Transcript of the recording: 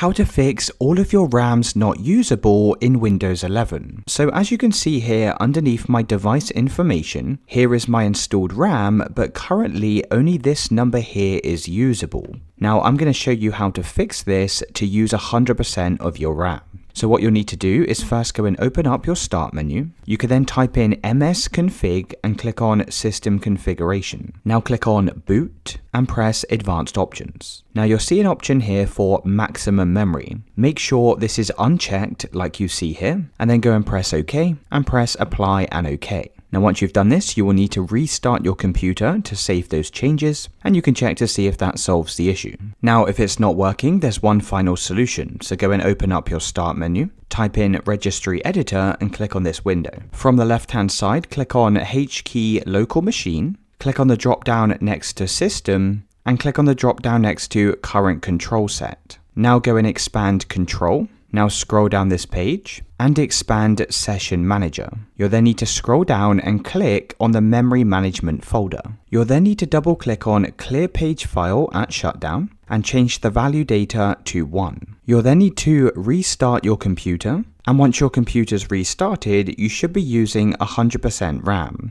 how to fix all of your RAMs not usable in Windows 11. So as you can see here underneath my device information, here is my installed RAM, but currently only this number here is usable. Now I'm going to show you how to fix this to use 100% of your RAM. So what you'll need to do is first go and open up your start menu. You can then type in msconfig and click on system configuration. Now click on boot and press advanced options. Now you'll see an option here for maximum memory. Make sure this is unchecked like you see here, and then go and press OK and press apply and OK. Now once you've done this, you will need to restart your computer to save those changes, and you can check to see if that solves the issue. Now if it's not working, there's one final solution. So go and open up your start menu, type in registry editor and click on this window. From the left hand side, click on HKey local machine, click on the drop down next to system, and click on the drop down next to current control set. Now go and expand control. Now scroll down this page and expand Session Manager. You'll then need to scroll down and click on the Memory Management folder. You'll then need to double click on Clear Page File at Shutdown and change the value data to 1. You'll then need to restart your computer, and once your computer's restarted, you should be using 100% RAM.